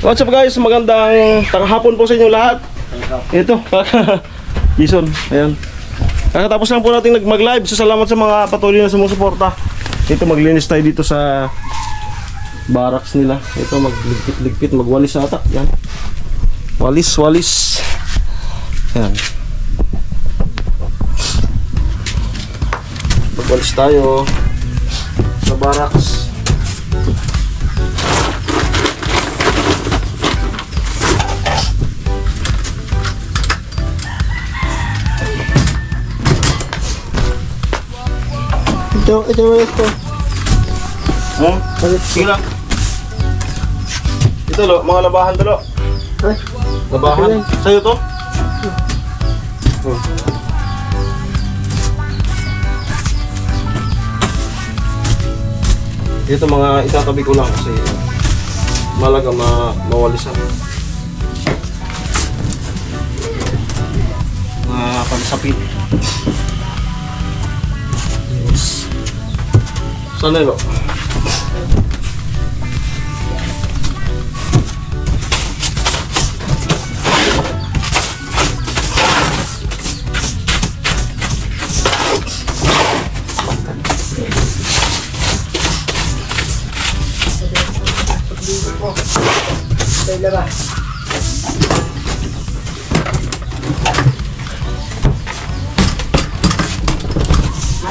What's up guys, magandang hapon po sa inyo lahat. Ito, Jason, ayan. Kakatapos lang po natin mag-live. So salamat sa mga patuloy na sumusuporta. Ito, maglinis tayo dito sa barracks nila. Ito, magligpit-ligpit, magwalis ata. Yan. Walis. Yan. Magwalis tayo sa barracks. Ito. Sige lang. Ito lo, mga labahan to lo. Ay, labahan. Sa'yo to? Ito mga itatabi ko lang kasi malaga mawalisan. Pagsapit. Sana lo.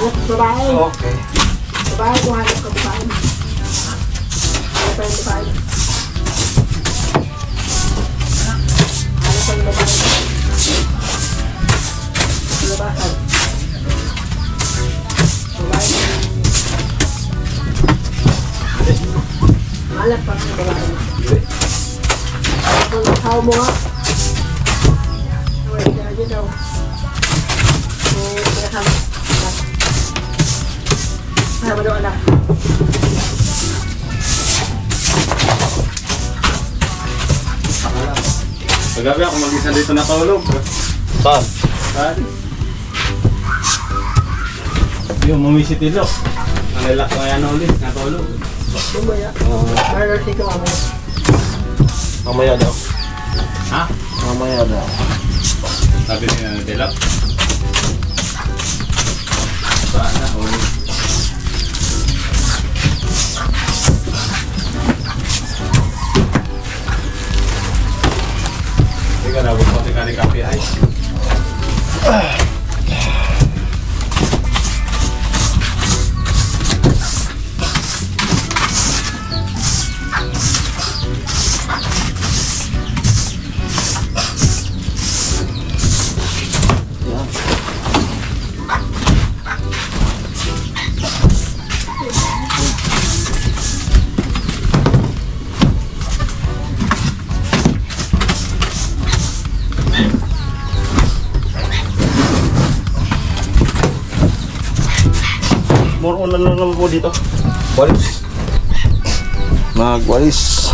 hanap sa bahay. Okay. Sa bahay kung hanap ka bahay. Hanap tayo sa bahay. Hanap tayo sa bahay. Sa labasan. Sa bahay. Hanap pa sa bahay. Kung nakaw mo nga. Wait, dyan daw. Sama doon anak. Pagabi ako mag-isa dito natulog. Saan? Saan? Yung mumisit ilo. Nalilak ko yan ulit, natulog. Bumaya. Mararti ka mamaya. Mamaya daw. Ha? Mamaya daw. Sabi niya nalilak. Saan na ulit? Ika na, huwag mo tingnan kape ay. More on ano naman po dito? Walis. Magwalis.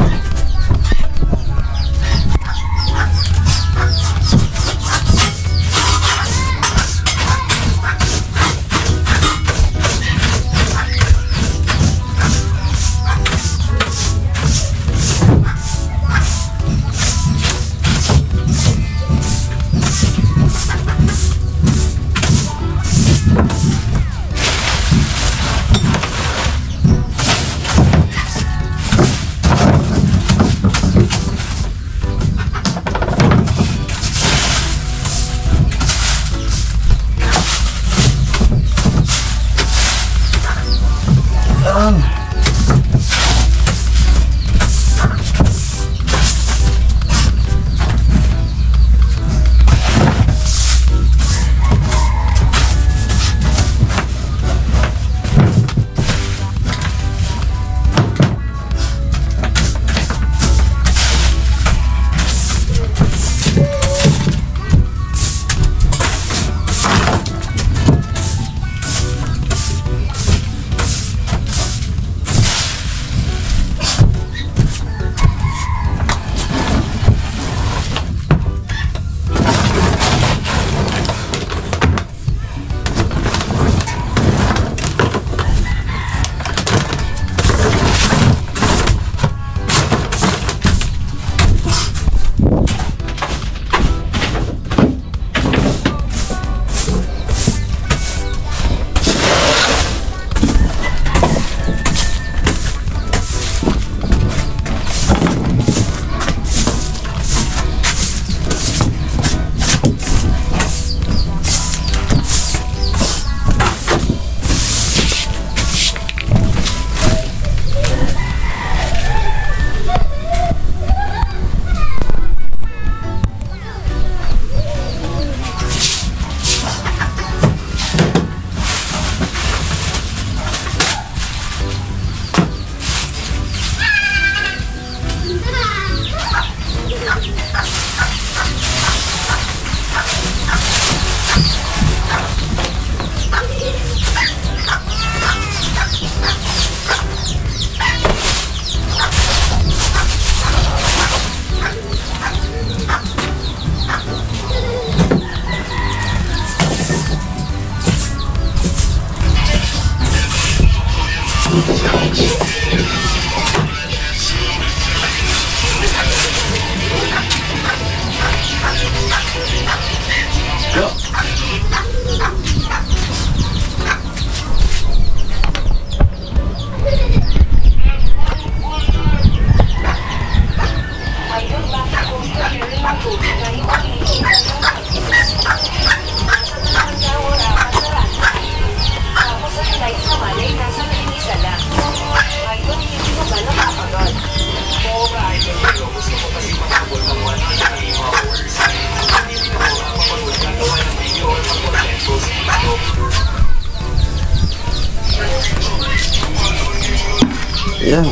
Yan.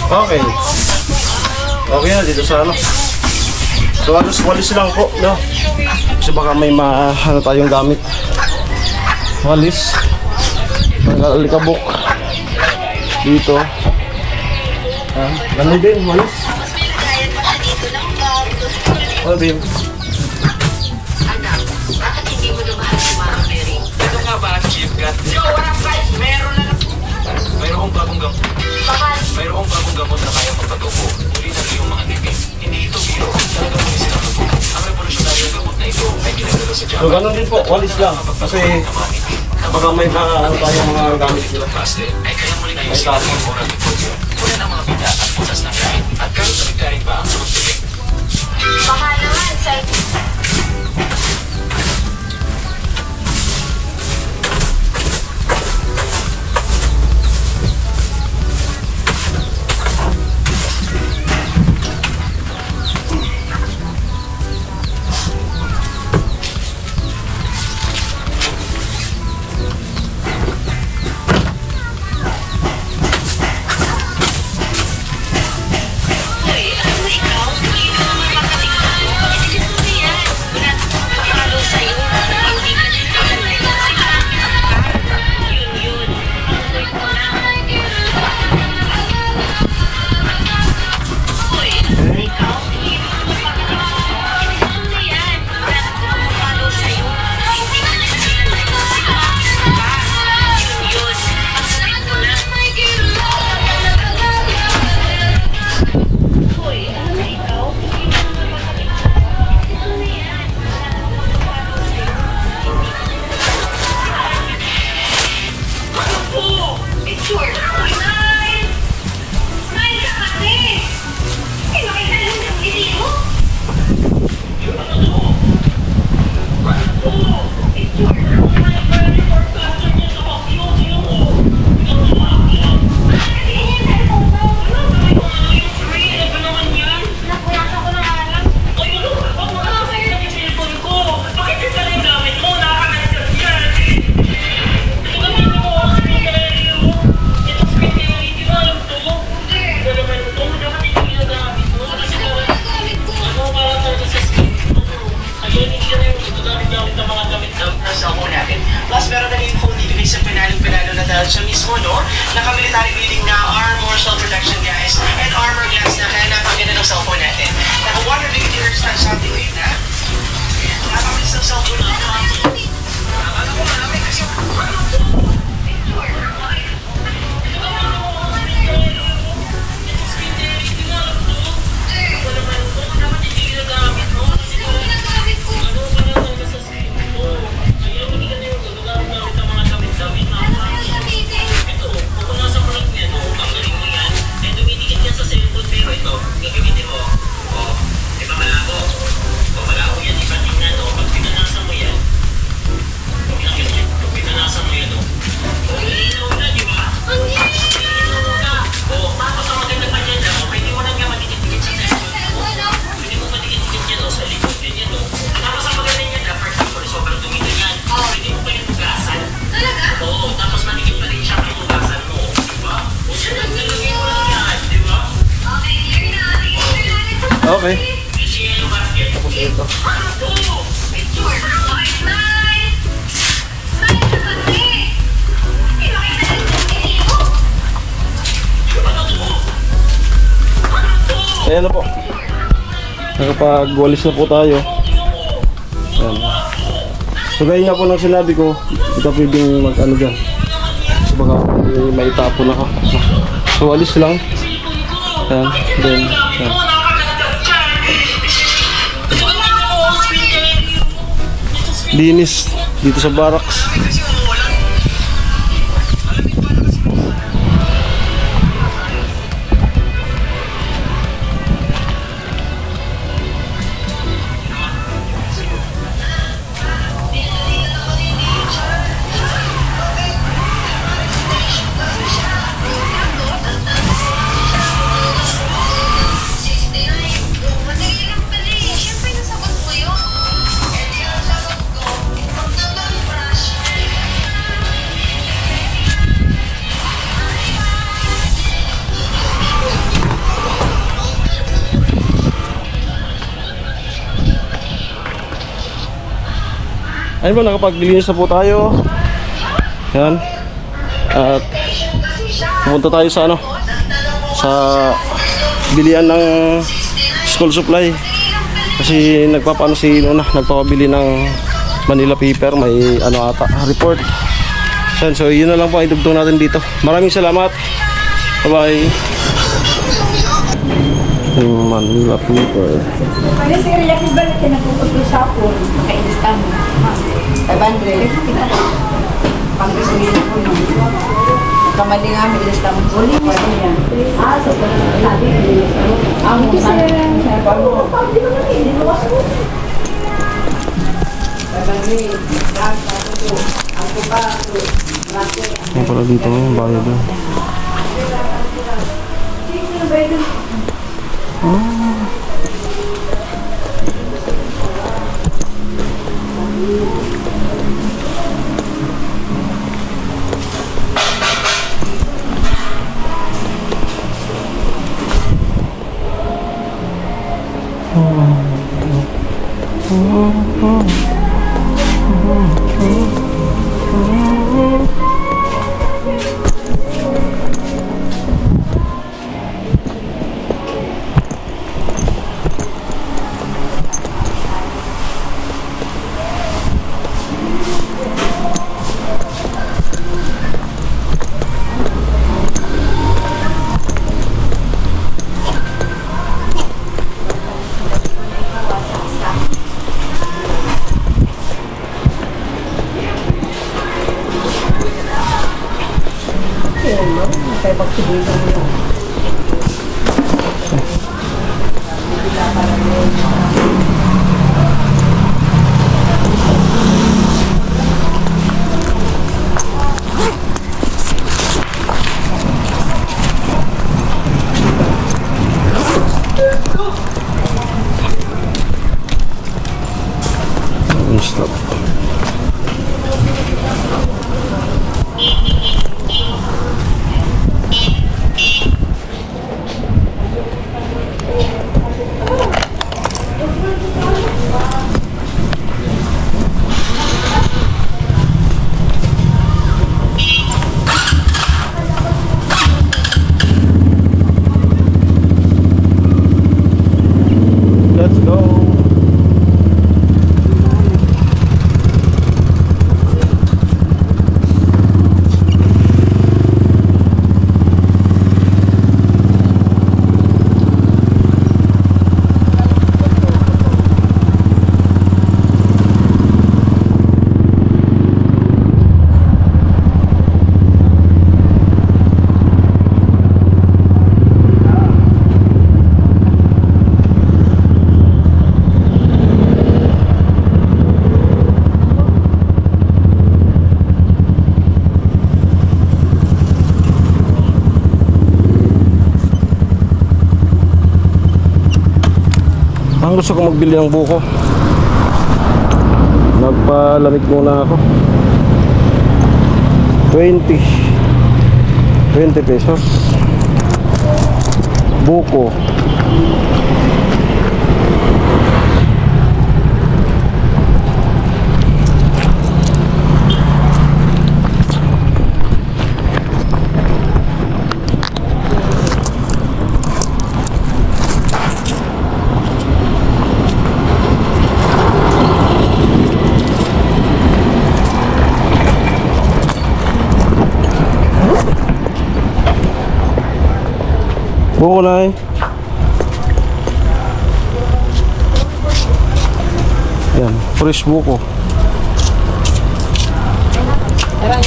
Okay. Okay na dito sa ano. So walis lang po, no? Kasi baka may ano tayong gamit. Walis. Alikabok. Dito. Ganun din, walis. Oh, Bim. Anak, bakit hindi mo na mahal si Mama Mary? Ito nga ba, Chief Gat? Yo, walang price, meron na lang. Mayroong bagong gamot. Bakal. Mayroong bagong gamot na kaya magpatubo. Muli na iyong mga ngipin. Hindi ito biro. Talagang muli silang tubo. Ang revolusyonaryong gamot na ito ay ginagalo sa So Japan. ganun din po, walis lang. Kasi baka may ano tayong mga gamit nila. Paste ay kaya muli na yung sila ng oral deportivo. Wala ng mga bida at putas ng kain. At karoon sa bigkain pa ang tuloy. Bakal naman, sir. Siya mismo, no? Naka-military building na armor, shell protection, guys, and armor glass na kaya napaganda ng cellphone natin. Naka-water regular stand something like that. Napakabilis ng cellphone na. Alam mo, marami kasi Okay. Tapos ito. Ayan na po. Nakapag-walis na po tayo. Ayan. So gaya nga po ng sinabi ko, hindi ka pwedeng mag-ano dyan. So baka may itapo na ka. So walis lang. Ayan. Then, ayan. linis dito sa barracks. Ayun ba, nakapaglinis na po tayo. Yan. At pupunta tayo sa ano, sa bilian ng school supply. Kasi nagpapaano si Nona, nagpapabili ng Manila paper, may ano ata, report. Yan, so yun na lang po, idugtong natin dito. Maraming salamat. Bye-bye. Manila paper. Kaya si Ria Kibal, kinapuputo sa ako. Makainis kami. 500. Pang-gasolina ko nung. Kamali nga, may ilis kami. Uli mo siya. So sabi ko. Ang kasi pabili naman eh. Dinuwas mo. 500. Ako pa. Yan pala dito, bayad na. Stop. Let's go. Ang gusto ko magbili ng buko. Nagpalamig muna ako. 20 pesos. Buko. Buko na eh. Yan, fresh buko. 20.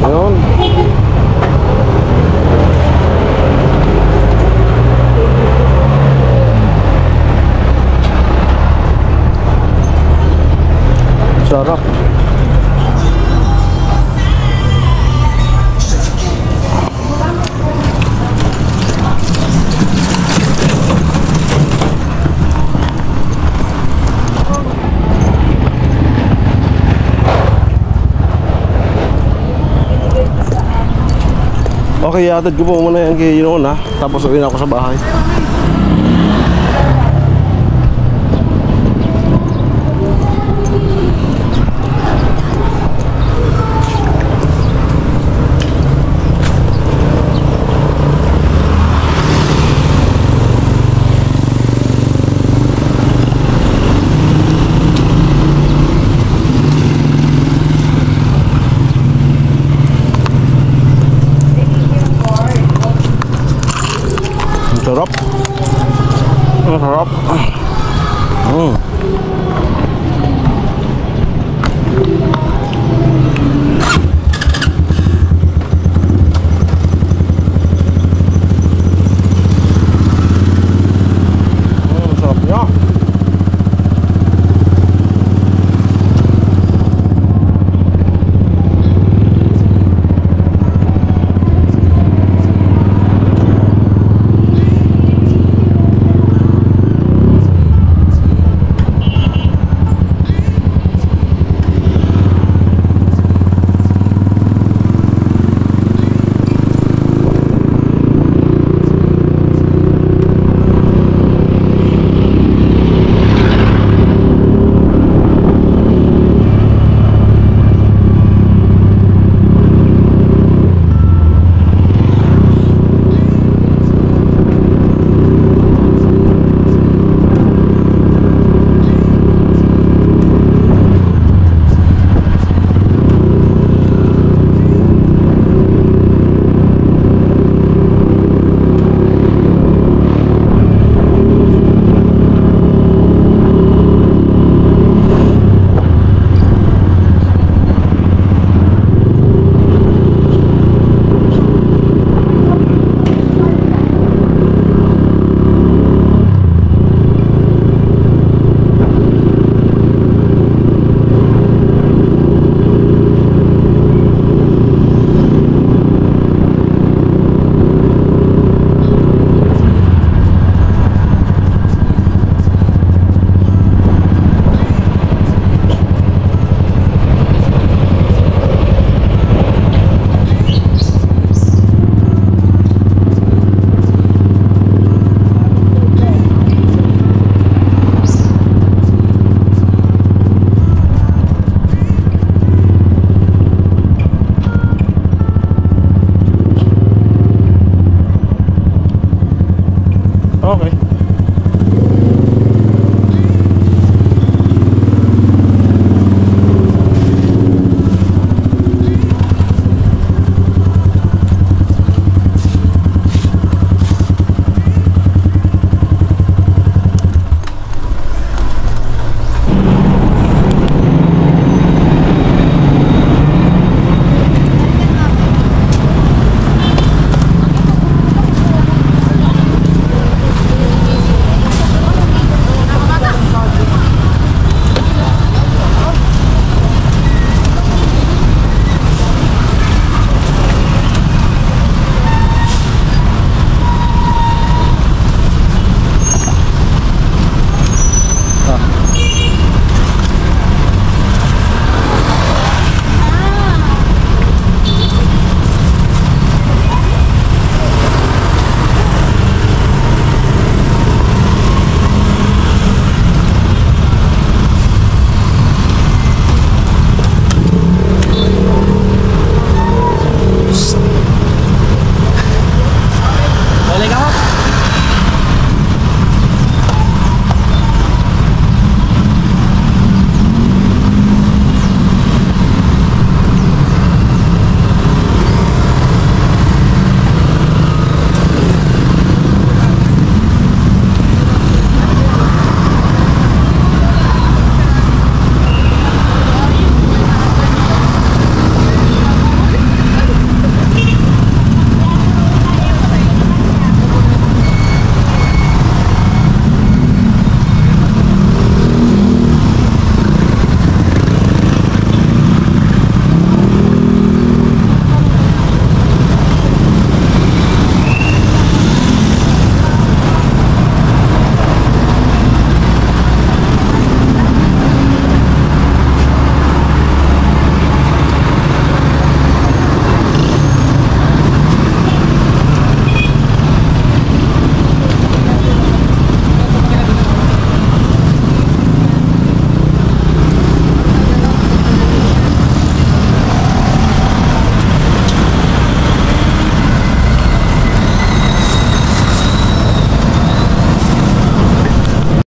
Ayun. Sarap. Okay, iatid ko po muna yan kay Yun, ha? Tapos uwi na ako sa bahay.